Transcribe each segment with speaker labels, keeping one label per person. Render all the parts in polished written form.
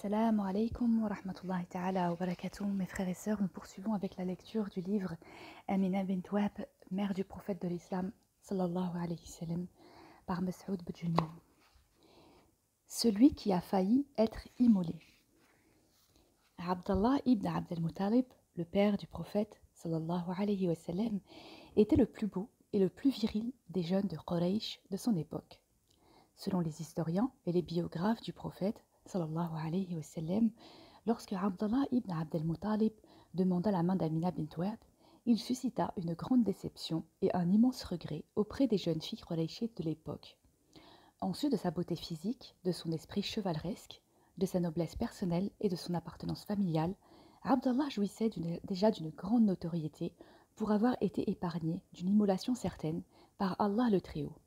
Speaker 1: Assalamu alaikum wa rahmatullahi ta'ala wa barakatuh. Mes frères et sœurs, nous poursuivons avec la lecture du livre Amina bint Wahb, mère du prophète de l'islam, sallallahu alayhi wa sallam, par Mas'ud Bujunun. Celui qui a failli être immolé. Abdallah ibn Abd al-Muttalib, le père du prophète, sallallahu alayhi wa sallam, était le plus beau et le plus viril des jeunes de Quraysh de son époque. Selon les historiens et les biographes du prophète, sallallahu alayhi wa sallam, lorsque Abdallah ibn Abd al-Muttalib demanda la main d'Amina bint Wahb, il suscita une grande déception et un immense regret auprès des jeunes filles qurayshites de l'époque. En sus de sa beauté physique, de son esprit chevaleresque, de sa noblesse personnelle et de son appartenance familiale, Abdallah jouissait déjà d'une grande notoriété pour avoir été épargné d'une immolation certaine par Allah le Très-Haut.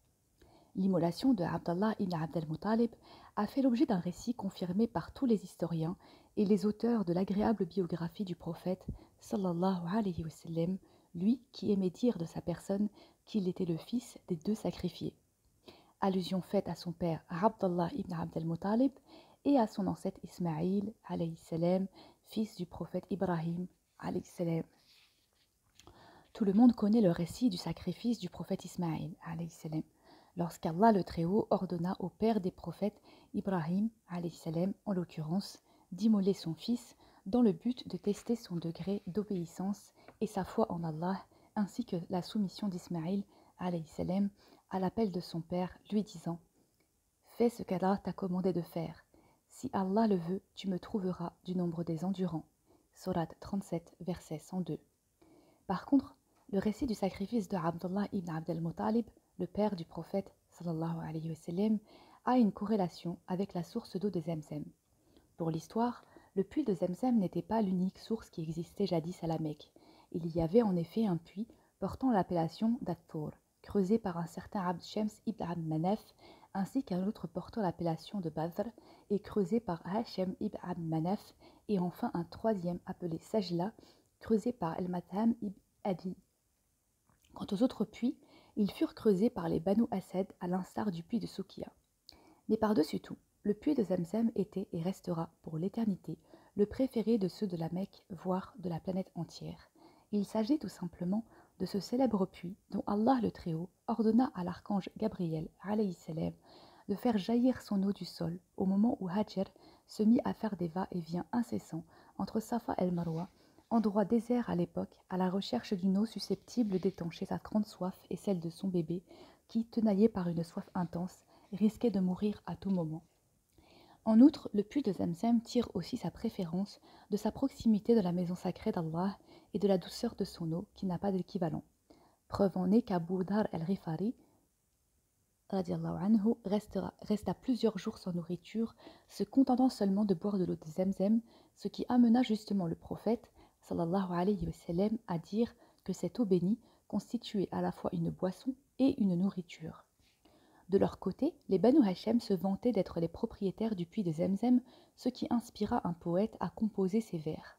Speaker 1: L'immolation de Abdallah ibn Abd al-Muttalib a fait l'objet d'un récit confirmé par tous les historiens et les auteurs de l'agréable biographie du prophète sallallahu alayhi wa sallam, lui qui aimait dire de sa personne qu'il était le fils des deux sacrifiés. Allusion faite à son père Abdallah ibn Abd al-Muttalib et à son ancêtre Ismaïl alayhi salam, fils du prophète Ibrahim alayhi salam. Tout le monde connaît le récit du sacrifice du prophète Ismaïl alayhi salam, lorsqu'Allah le Très-Haut ordonna au père des prophètes, Ibrahim, salam, en l'occurrence, d'immoler son fils dans le but de tester son degré d'obéissance et sa foi en Allah, ainsi que la soumission d'Ismaïl salam, à l'appel de son père, lui disant « Fais ce qu'Allah t'a commandé de faire. Si Allah le veut, tu me trouveras du nombre des endurants. » Sourate 37, verset 102. Par contre, le récit du sacrifice de Abdullah ibn Abd al-Muttalib, le père du prophète sallallahu alayhi wa sallam, a une corrélation avec la source d'eau de Zemzem. Pour l'histoire, le puits de Zemzem n'était pas l'unique source qui existait jadis à la Mecque. Il y avait en effet un puits portant l'appellation d'At-Tour, creusé par un certain Abd Shams ibn Abd Manaf, ainsi qu'un autre portant l'appellation de Badr et creusé par Hashim ibn Abd Manaf, et enfin un troisième appelé Sajla, creusé par El-Matham ibn Adi. Quant aux autres puits, ils furent creusés par les Banu Asad à l'instar du puits de Soukia. Mais par-dessus tout, le puits de Zamzam était et restera pour l'éternité le préféré de ceux de la Mecque, voire de la planète entière. Il s'agit tout simplement de ce célèbre puits dont Allah le Très-Haut ordonna à l'archange Gabriel alayhi salam de faire jaillir son eau du sol au moment où Hajar se mit à faire des va-et-vient incessants entre Safa et Marwa, endroit désert à l'époque, à la recherche d'une eau susceptible d'étancher sa grande soif et celle de son bébé, qui, tenaillé par une soif intense, risquait de mourir à tout moment. En outre, le puits de Zamzam tire aussi sa préférence de sa proximité de la maison sacrée d'Allah et de la douceur de son eau qui n'a pas d'équivalent. Preuve en est qu'Abu Dhar el-Rifari resta plusieurs jours sans nourriture, se contentant seulement de boire de l'eau de Zamzam, ce qui amena justement le prophète sallallahu alayhi wa sallam à dire que cette eau bénie constituait à la fois une boisson et une nourriture. De leur côté, les Banu Hachem se vantaient d'être les propriétaires du puits de Zemzem, ce qui inspira un poète à composer ces vers.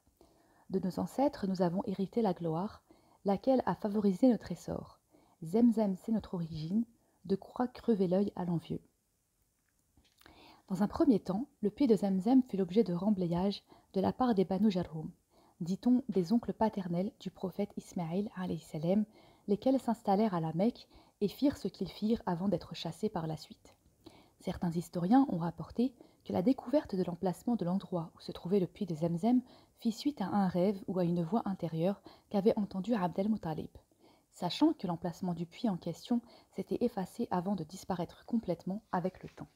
Speaker 1: De nos ancêtres, nous avons hérité la gloire, laquelle a favorisé notre essor. Zemzem, c'est notre origine, de quoi crever l'œil à l'envieux. Dans un premier temps, le puits de Zemzem fut l'objet de remblayage de la part des Banu Jarhum, dit-on des oncles paternels du prophète Ismaïl alayhi salam, lesquels s'installèrent à la Mecque et firent ce qu'ils firent avant d'être chassés par la suite. Certains historiens ont rapporté que la découverte de l'emplacement de l'endroit où se trouvait le puits de Zemzem fit suite à un rêve ou à une voix intérieure qu'avait entendu Abd al-Muttalib. Sachant que l'emplacement du puits en question s'était effacé avant de disparaître complètement avec le temps.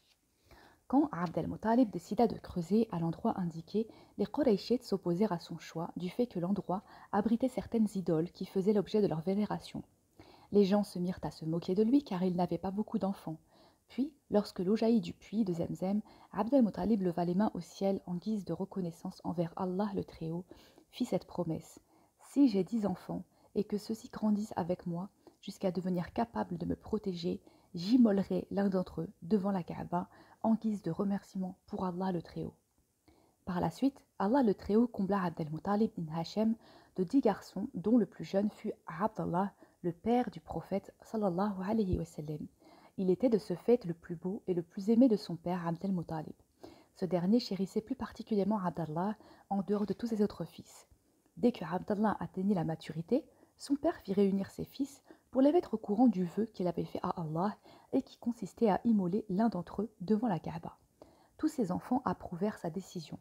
Speaker 1: Quand Abd al-Muttalib décida de creuser à l'endroit indiqué, les Qurayshites s'opposèrent à son choix du fait que l'endroit abritait certaines idoles qui faisaient l'objet de leur vénération. Les gens se mirent à se moquer de lui car il n'avait pas beaucoup d'enfants. Puis, lorsque l'eau jaillit du puits de Zemzem, Abd al-Muttalib leva les mains au ciel en guise de reconnaissance envers Allah le Très-Haut, fit cette promesse. Si j'ai 10 enfants et que ceux-ci grandissent avec moi jusqu'à devenir capables de me protéger, j'immolerai l'un d'entre eux devant la Kaaba en guise de remerciement pour Allah le Très-Haut. Par la suite, Allah le Très-Haut combla Abd al-Muttalib bin Hachem de 10 garçons dont le plus jeune fut Abdallah, le père du prophète sallallahu alayhi wa sallam. Il était de ce fait le plus beau et le plus aimé de son père Abd al-Muttalib. Ce dernier chérissait plus particulièrement Abdallah en dehors de tous ses autres fils. Dès que Abdallah atteignit la maturité, son père fit réunir ses fils pour les mettre au courant du vœu qu'il avait fait à Allah et qui consistait à immoler l'un d'entre eux devant la Kaaba. Tous ses enfants approuvèrent sa décision.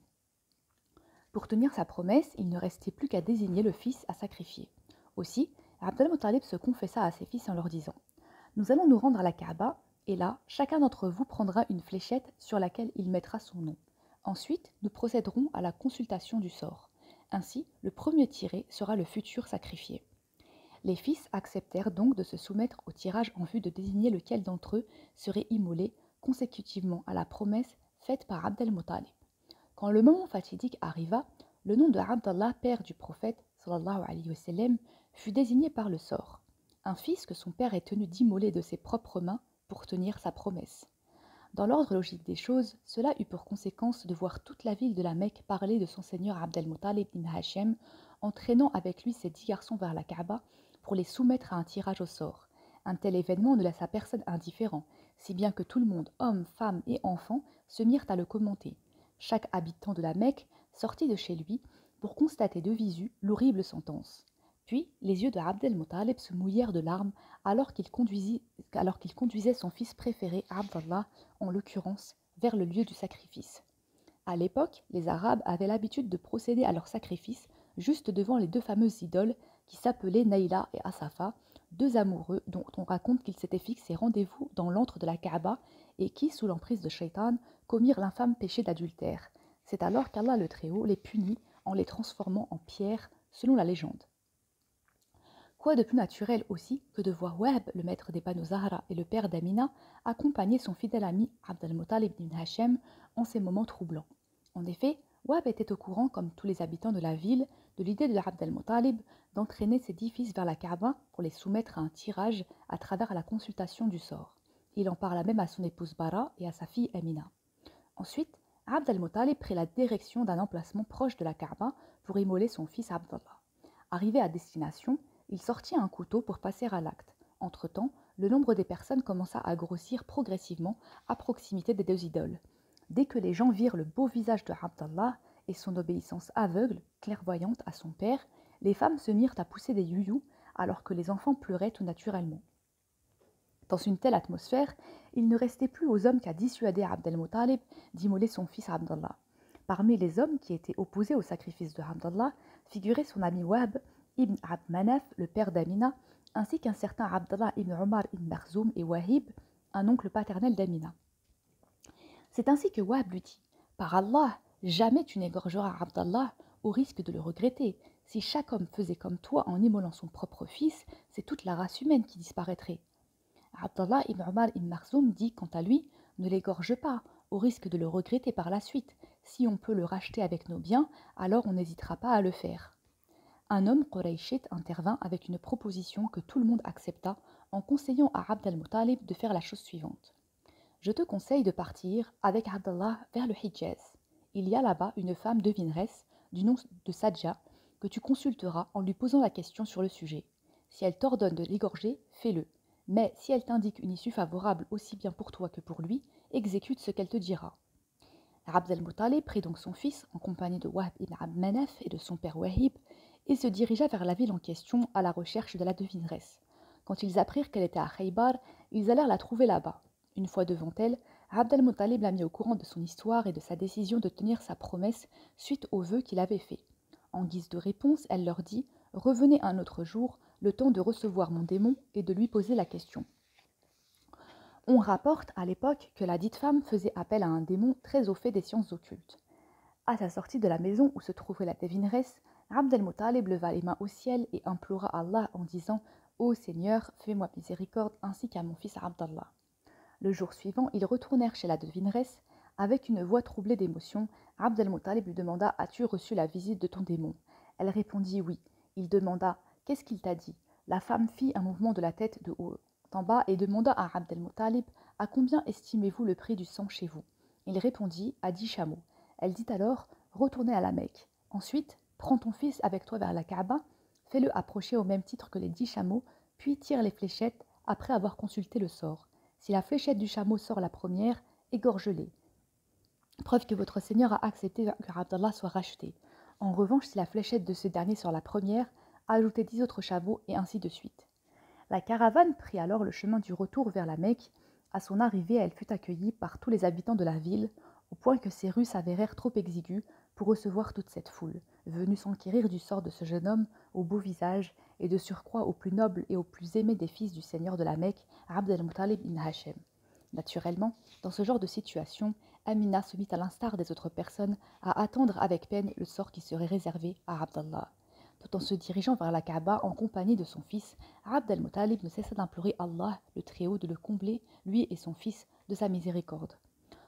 Speaker 1: Pour tenir sa promesse, il ne restait plus qu'à désigner le fils à sacrifier. Aussi, Abd al-Muttalib se confessa à ses fils en leur disant « Nous allons nous rendre à la Kaaba, et là, chacun d'entre vous prendra une fléchette sur laquelle il mettra son nom. Ensuite, nous procéderons à la consultation du sort. Ainsi, le premier tiré sera le futur sacrifié. » Les fils acceptèrent donc de se soumettre au tirage en vue de désigner lequel d'entre eux serait immolé consécutivement à la promesse faite par Abd al-Muttalib. Quand le moment fatidique arriva, le nom de Abdallah, père du prophète, sallallahu alayhi wa sallam, fut désigné par le sort. Un fils que son père est tenu d'immoler de ses propres mains pour tenir sa promesse. Dans l'ordre logique des choses, cela eut pour conséquence de voir toute la ville de la Mecque parler de son seigneur Abd al-Muttalib ibn Hachem, entraînant avec lui ses 10 garçons vers la Kaaba pour les soumettre à un tirage au sort. Un tel événement ne laissa personne indifférent, si bien que tout le monde, hommes, femmes et enfants, se mirent à le commenter. Chaque habitant de la Mecque sortit de chez lui pour constater de visu l'horrible sentence. Puis les yeux de Abd al-Muttalib se mouillèrent de larmes alors qu'il conduisait son fils préféré, Abdallah, en l'occurrence, vers le lieu du sacrifice. À l'époque, les Arabes avaient l'habitude de procéder à leur sacrifice juste devant les deux fameuses idoles qui s'appelaient Naïla et Asafa, deux amoureux dont on raconte qu'ils s'étaient fixés rendez-vous dans l'antre de la Kaaba et qui, sous l'emprise de Shaitan, commirent l'infâme péché d'adultère. C'est alors qu'Allah le Très-Haut les punit en les transformant en pierre, selon la légende. Quoi de plus naturel aussi que de voir Wahb, le maître des panneaux Zahra et le père d'Amina, accompagner son fidèle ami Abd al-Muttalib ibn Hachem en ces moments troublants. En effet, Wahb était au courant, comme tous les habitants de la ville, de l'idée de Abd al-Muttalib d'entraîner ses 10 fils vers la Kaaba pour les soumettre à un tirage à travers la consultation du sort. Il en parla même à son épouse Bara et à sa fille Amina. Ensuite, Abd al-Muttalib prit la direction d'un emplacement proche de la Kaaba pour immoler son fils Abdallah. Arrivé à destination, il sortit un couteau pour passer à l'acte. Entre-temps, le nombre des personnes commença à grossir progressivement à proximité des deux idoles. Dès que les gens virent le beau visage de Abdallah et son obéissance aveugle, clairvoyante à son père, les femmes se mirent à pousser des youyous alors que les enfants pleuraient tout naturellement. Dans une telle atmosphère, il ne restait plus aux hommes qu'à dissuader Abd al-Muttalib d'immoler son fils Abdallah. Parmi les hommes qui étaient opposés au sacrifice de Abdallah figurait son ami Wahb ibn Abd Manaf, le père d'Amina, ainsi qu'un certain Abdallah ibn Omar ibn Makhzoum et Wahib, un oncle paternel d'Amina. C'est ainsi que Wahb lui dit « Par Allah, jamais tu n'égorgeras Abdallah au risque de le regretter. Si chaque homme faisait comme toi en immolant son propre fils, c'est toute la race humaine qui disparaîtrait. » Abdallah ibn Omar ibn Makhzoum dit quant à lui « Ne l'égorge pas, au risque de le regretter par la suite. Si on peut le racheter avec nos biens, alors on n'hésitera pas à le faire. » Un homme Qurayshite intervint avec une proposition que tout le monde accepta en conseillant à Abd al-Muttalib de faire la chose suivante. Je te conseille de partir avec Abdallah vers le Hijaz. Il y a là-bas une femme devineresse du nom de Sadja que tu consulteras en lui posant la question sur le sujet. Si elle t'ordonne de l'égorger, fais-le. Mais si elle t'indique une issue favorable aussi bien pour toi que pour lui, exécute ce qu'elle te dira. Abd al-Muttalib prit donc son fils en compagnie de Wahb ibn Abd Manaf et de son père Wahib et se dirigea vers la ville en question à la recherche de la devineresse. Quand ils apprirent qu'elle était à Khaybar, ils allèrent la trouver là-bas. Une fois devant elle, Abd al-Muttalib la mit au courant de son histoire et de sa décision de tenir sa promesse suite au vœu qu'il avait fait. En guise de réponse, elle leur dit « Revenez un autre jour, le temps de recevoir mon démon et de lui poser la question. » On rapporte à l'époque que la dite femme faisait appel à un démon très au fait des sciences occultes. À sa sortie de la maison où se trouvait la devineresse, Abd al-Muttalib leva les mains au ciel et implora Allah en disant « Ô Seigneur, fais-moi miséricorde ainsi qu'à mon fils Abdallah. » Le jour suivant, ils retournèrent chez la devineresse. Avec une voix troublée d'émotion, Abd al-Muttalib lui demanda « As-tu reçu la visite de ton démon ?» Elle répondit « Oui ». Il demanda « Qu'est-ce qu'il t'a dit ?» La femme fit un mouvement de la tête de haut en bas et demanda à Abd al-Muttalib « À combien estimez-vous le prix du sang chez vous ?» Il répondit « À 10 chameaux. » Elle dit alors « Retournez à la Mecque. Ensuite, prends ton fils avec toi vers la Kaaba, fais-le approcher au même titre que les 10 chameaux, puis tire les fléchettes après avoir consulté le sort. Si la fléchette du chameau sort la première, égorge-les. preuve que votre Seigneur a accepté que Abdallah soit racheté. En revanche, si la fléchette de ce dernier sur la première, ajoutez 10 autres chameaux, et ainsi de suite. La caravane prit alors le chemin du retour vers la Mecque. À son arrivée, elle fut accueillie par tous les habitants de la ville, au point que ses rues s'avérèrent trop exiguës pour recevoir toute cette foule, venue s'enquérir du sort de ce jeune homme au beau visage et de surcroît au plus noble et au plus aimé des fils du seigneur de la Mecque, Abd al-Muttalib ibn Hachem. Naturellement, dans ce genre de situation, Amina se mit à l'instar des autres personnes à attendre avec peine le sort qui serait réservé à Abdallah. Tout en se dirigeant vers la Kaaba en compagnie de son fils, Abd al-Muttalib ne cessa d'implorer Allah, le Très-Haut, de le combler, lui et son fils, de sa miséricorde.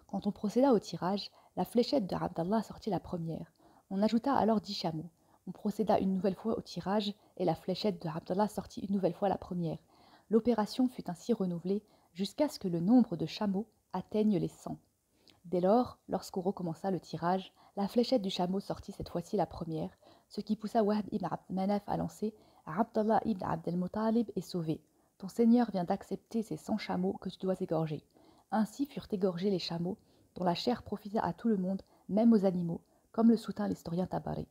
Speaker 1: Quand on procéda au tirage, la fléchette de Abdallah sortit la première. On ajouta alors 10 chameaux. On procéda une nouvelle fois au tirage et la fléchette de Abdallah sortit une nouvelle fois la première. L'opération fut ainsi renouvelée jusqu'à ce que le nombre de chameaux atteigne les 100. Dès lors, lorsqu'on recommença le tirage, la fléchette du chameau sortit cette fois-ci la première, ce qui poussa Wahb ibn Abd Manaf à lancer Abdallah ibn Abd al-Muttalib est sauvé. Ton Seigneur vient d'accepter ces 100 chameaux que tu dois égorger. Ainsi furent égorgés les chameaux, dont la chair profita à tout le monde, même aux animaux, comme le soutint l'historien Tabari.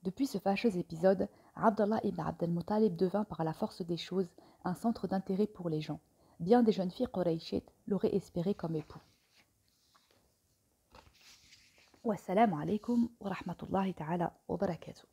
Speaker 1: Depuis ce fâcheux épisode, Abdallah ibn Abd al-Muttalib devint par la force des choses un centre d'intérêt pour les gens. Bien des jeunes filles Qurayshites l'auraient espéré comme époux. Wassalamu alaikum wa rahmatullahi ta'ala wa barakatuh.